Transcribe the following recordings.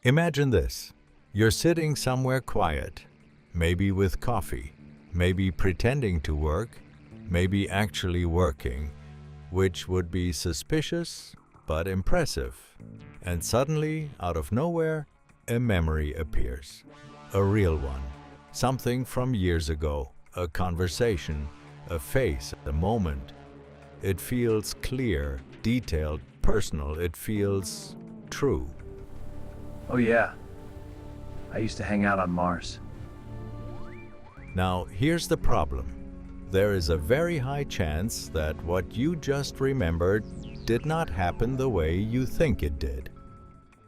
Imagine this. You're sitting somewhere quiet, maybe with coffee, maybe pretending to work, maybe actually working, which would be suspicious but impressive. And suddenly, out of nowhere, a memory appears. A real one. Something from years ago. A conversation, a face, a moment. It feels clear, detailed, personal. It feels true. Oh yeah, I used to hang out on Mars. Now, here's the problem. There is a very high chance that what you just remembered did not happen the way you think it did.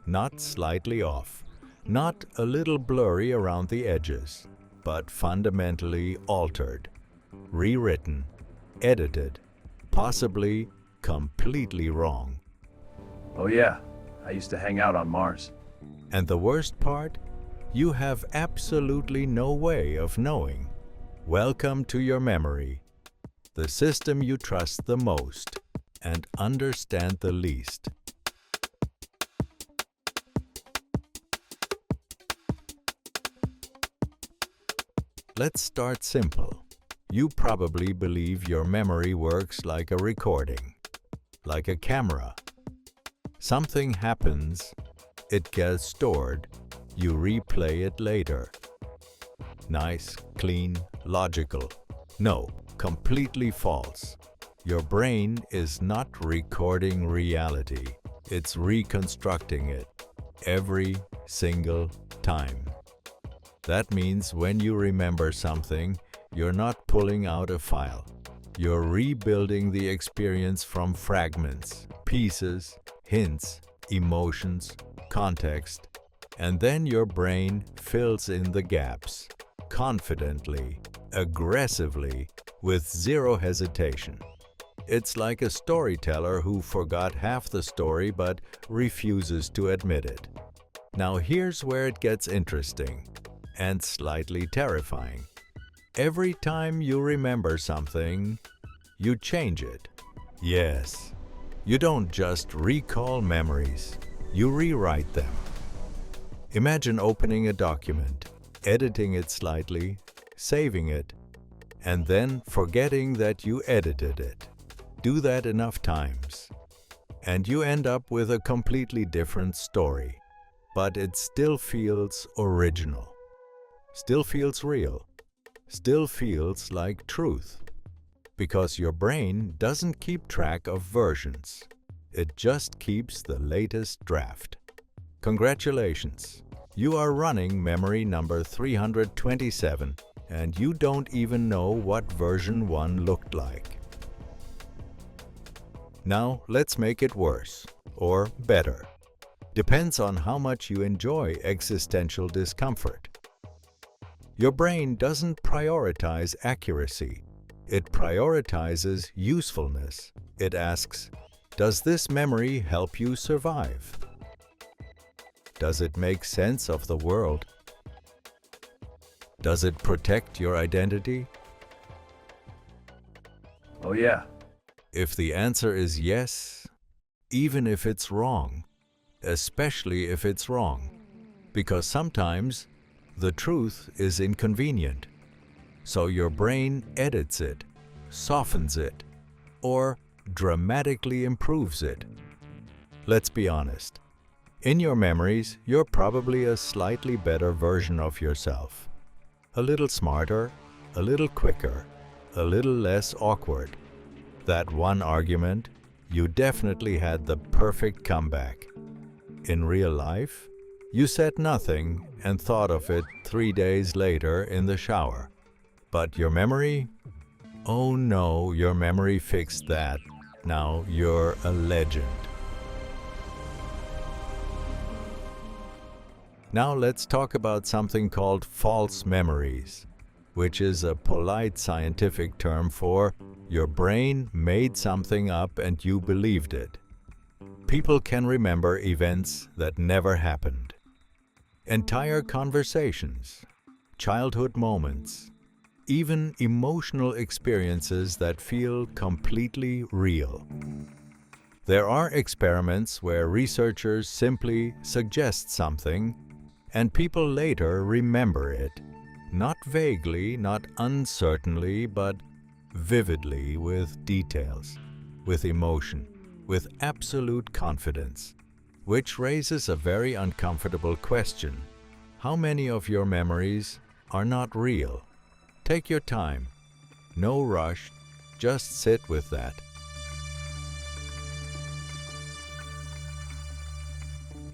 Not slightly off, not a little blurry around the edges, but fundamentally altered, rewritten, edited, possibly completely wrong. Oh yeah, I used to hang out on Mars. And the worst part? You have absolutely no way of knowing. Welcome to your memory, the system you trust the most and understand the least. Let's start simple. You probably believe your memory works like a recording, like a camera. Something happens, it gets stored, you replay it later. Nice, clean, logical. No, completely false. Your brain is not recording reality. It's reconstructing it every single time. That means when you remember something, you're not pulling out a file. You're rebuilding the experience from fragments, pieces, hints, emotions, context, and then your brain fills in the gaps, confidently, aggressively, with zero hesitation. It's like a storyteller who forgot half the story but refuses to admit it. Now here's where it gets interesting and slightly terrifying. Every time you remember something, you change it. Yes, you don't just recall memories, you rewrite them. Imagine opening a document, editing it slightly, saving it, and then forgetting that you edited it. Do that enough times, and you end up with a completely different story. But it still feels original, still feels real, still feels like truth. Because your brain doesn't keep track of versions. It just keeps the latest draft. Congratulations! You are running memory number 327, and you don't even know what version 1 looked like. Now, let's make it worse, or better. Depends on how much you enjoy existential discomfort. Your brain doesn't prioritize accuracy. It prioritizes usefulness. It asks, does this memory help you survive? Does it make sense of the world? Does it protect your identity? Oh yeah. If the answer is yes, even if it's wrong, especially if it's wrong, because sometimes the truth is inconvenient. So your brain edits it, softens it, or dramatically improves it. Let's be honest. In your memories, you're probably a slightly better version of yourself. A little smarter, a little quicker, a little less awkward. That one argument, you definitely had the perfect comeback. In real life, you said nothing and thought of it 3 days later in the shower. But your memory? Oh no, your memory fixed that. Now you're a legend. Now let's talk about something called false memories, which is a polite scientific term for your brain made something up and you believed it. People can remember events that never happened. Entire conversations, childhood moments, even emotional experiences that feel completely real. There are experiments where researchers simply suggest something and people later remember it, not vaguely, not uncertainly, but vividly, with details, with emotion, with absolute confidence, which raises a very uncomfortable question. How many of your memories are not real? Take your time. No rush. Just sit with that.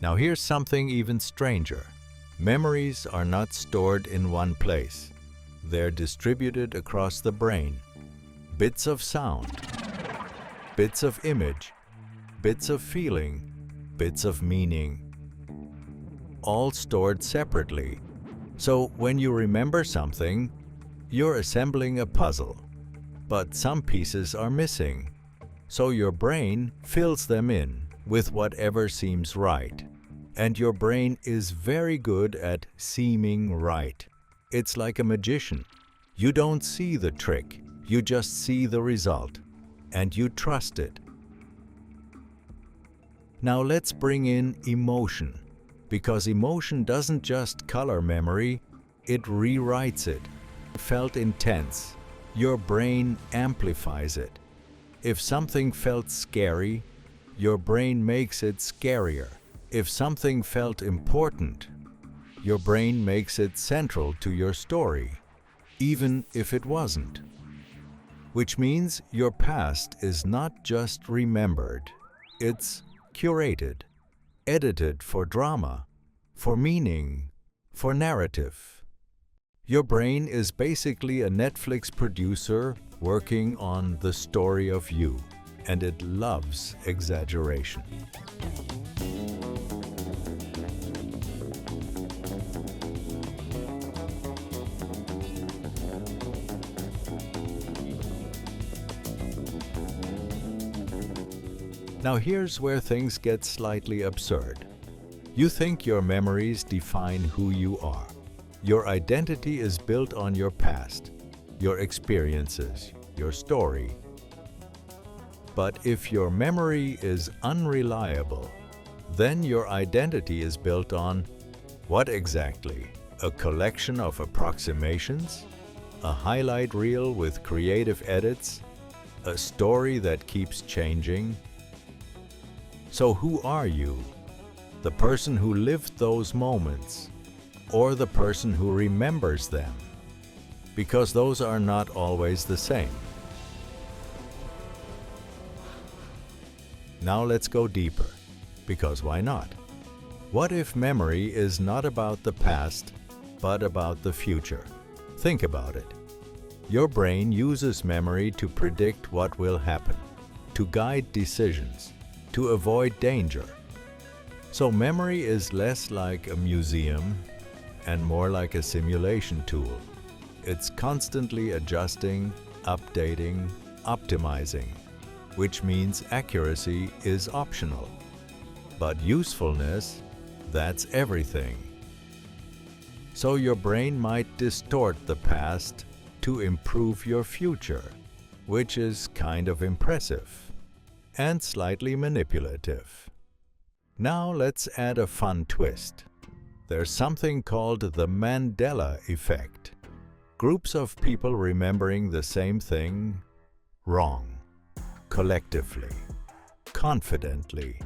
Now here's something even stranger. Memories are not stored in one place. They're distributed across the brain. Bits of sound, bits of image, bits of feeling, bits of meaning, all stored separately. So when you remember something, you're assembling a puzzle, but some pieces are missing. So your brain fills them in with whatever seems right. And your brain is very good at seeming right. It's like a magician. You don't see the trick, you just see the result, and you trust it. Now let's bring in emotion, because emotion doesn't just color memory, it rewrites it. Felt intense, your brain amplifies it. If something felt scary, your brain makes it scarier. If something felt important, your brain makes it central to your story, even if it wasn't. Which means your past is not just remembered, it's curated, edited for drama, for meaning, for narrative. Your brain is basically a Netflix producer working on the story of you, and it loves exaggeration. Now here's where things get slightly absurd. You think your memories define who you are. Your identity is built on your past, your experiences, your story. But if your memory is unreliable, then your identity is built on what exactly? A collection of approximations? A highlight reel with creative edits? A story that keeps changing? So who are you? The person who lived those moments, or the person who remembers them? Because those are not always the same. Now let's go deeper, because why not? What if memory is not about the past, but about the future? Think about it. Your brain uses memory to predict what will happen, to guide decisions, to avoid danger. So memory is less like a museum and more like a simulation tool. It's constantly adjusting, updating, optimizing, which means accuracy is optional. But usefulness, that's everything. So your brain might distort the past to improve your future, which is kind of impressive and slightly manipulative. Now let's add a fun twist. There's something called the Mandela Effect. Groups of people remembering the same thing wrong, collectively, confidently,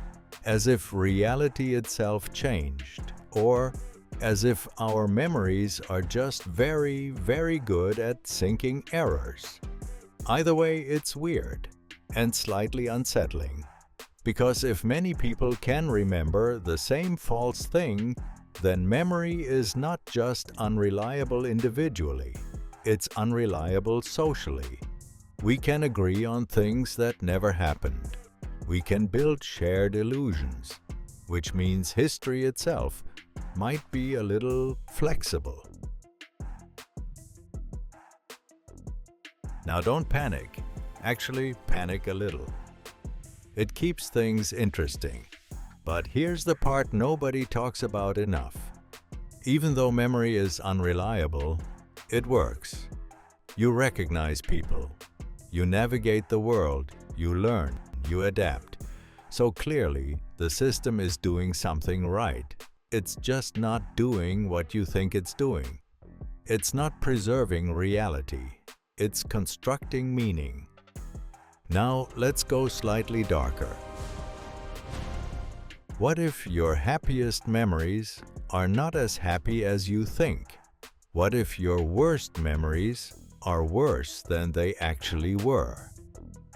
as if reality itself changed, or as if our memories are just very, very good at syncing errors. Either way, it's weird and slightly unsettling, because if many people can remember the same false thing, then memory is not just unreliable individually, it's unreliable socially. We can agree on things that never happened. We can build shared illusions, which means history itself might be a little flexible. Now don't panic. Actually, panic a little. It keeps things interesting. But here's the part nobody talks about enough. Even though memory is unreliable, it works. You recognize people. You navigate the world. You learn. You adapt. So clearly, the system is doing something right. It's just not doing what you think it's doing. It's not preserving reality. It's constructing meaning. Now, let's go slightly darker. What if your happiest memories are not as happy as you think? What if your worst memories are worse than they actually were?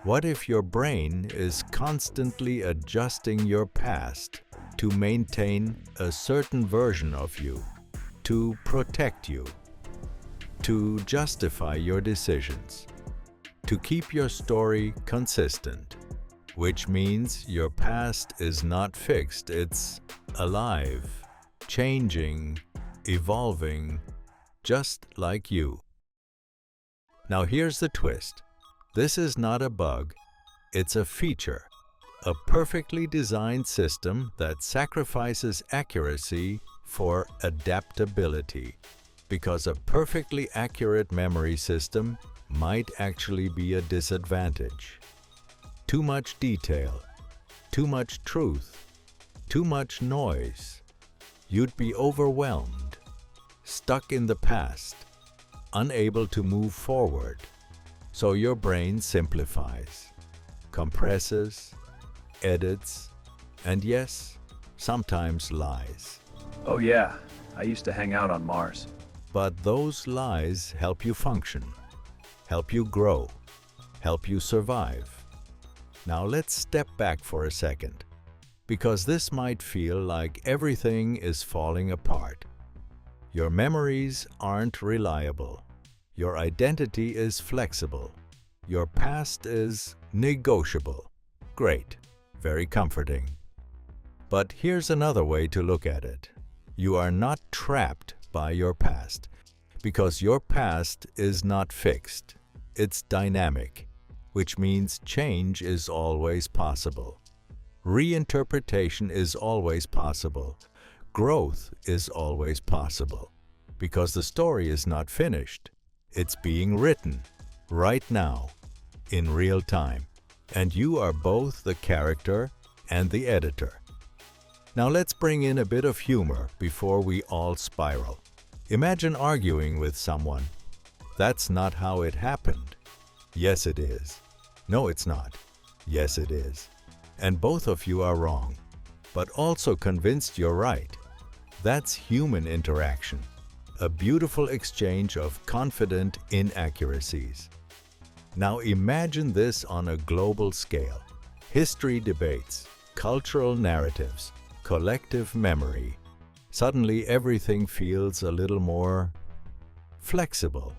What if your brain is constantly adjusting your past to maintain a certain version of you, to protect you, to justify your decisions, to keep your story consistent, which means your past is not fixed, it's alive, changing, evolving, just like you. Now here's the twist. This is not a bug, it's a feature, a perfectly designed system that sacrifices accuracy for adaptability, because a perfectly accurate memory system might actually be a disadvantage. Too much detail, too much truth, too much noise. You'd be overwhelmed, stuck in the past, unable to move forward. So your brain simplifies, compresses, edits, and yes, sometimes lies. Oh yeah, I used to hang out on Mars. But those lies help you function, help you grow, help you survive. Now let's step back for a second, because this might feel like everything is falling apart. Your memories aren't reliable. Your identity is flexible. Your past is negotiable. Great, very comforting. But here's another way to look at it. You are not trapped by your past, because your past is not fixed. It's dynamic, which means change is always possible. Reinterpretation is always possible. Growth is always possible, because the story is not finished. It's being written right now, in real time, and you are both the character and the editor. Now let's bring in a bit of humor before we all spiral. Imagine arguing with someone. That's not how it happened. Yes, it is. No, it's not. Yes, it is. And both of you are wrong, but also convinced you're right. That's human interaction. A beautiful exchange of confident inaccuracies. Now imagine this on a global scale. History debates, cultural narratives, collective memory. Suddenly everything feels a little more flexible.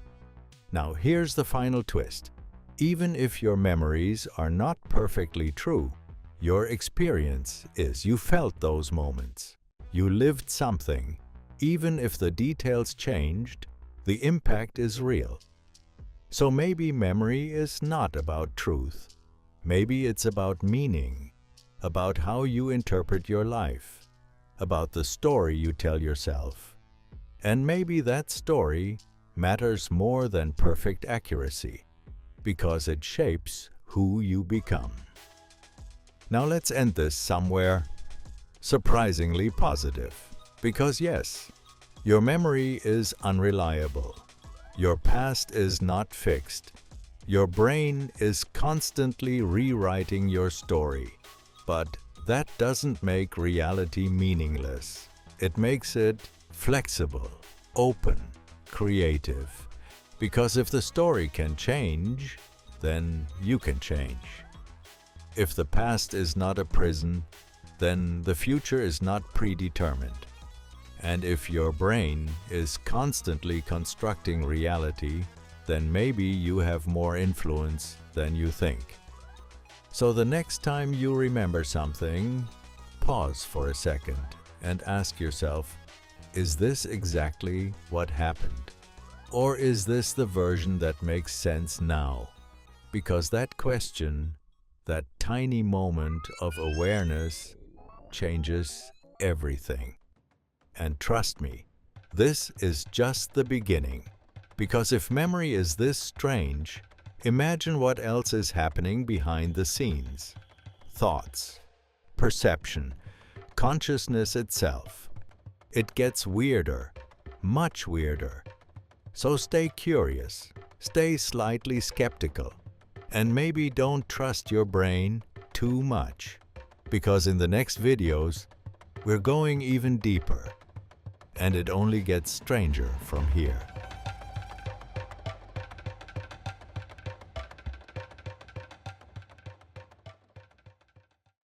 Now here's the final twist. Even if your memories are not perfectly true, your experience is. You felt those moments. You lived something. Even if the details changed, the impact is real. So maybe memory is not about truth. Maybe it's about meaning, about how you interpret your life, about the story you tell yourself. And maybe that story matters more than perfect accuracy, because it shapes who you become. Now let's end this somewhere surprisingly positive. Because yes, your memory is unreliable. Your past is not fixed. Your brain is constantly rewriting your story. But that doesn't make reality meaningless. It makes it flexible, open, creative. Because if the story can change, then you can change. If the past is not a prison, then the future is not predetermined. And if your brain is constantly constructing reality, then maybe you have more influence than you think. So the next time you remember something, pause for a second and ask yourself, is this exactly what happened? Or is this the version that makes sense now? Because that question, that tiny moment of awareness, changes everything. And trust me, this is just the beginning. Because if memory is this strange, imagine what else is happening behind the scenes. Thoughts, perception, consciousness itself. It gets weirder, much weirder. So stay curious, stay slightly skeptical, and maybe don't trust your brain too much, because in the next videos, we're going even deeper, and it only gets stranger from here.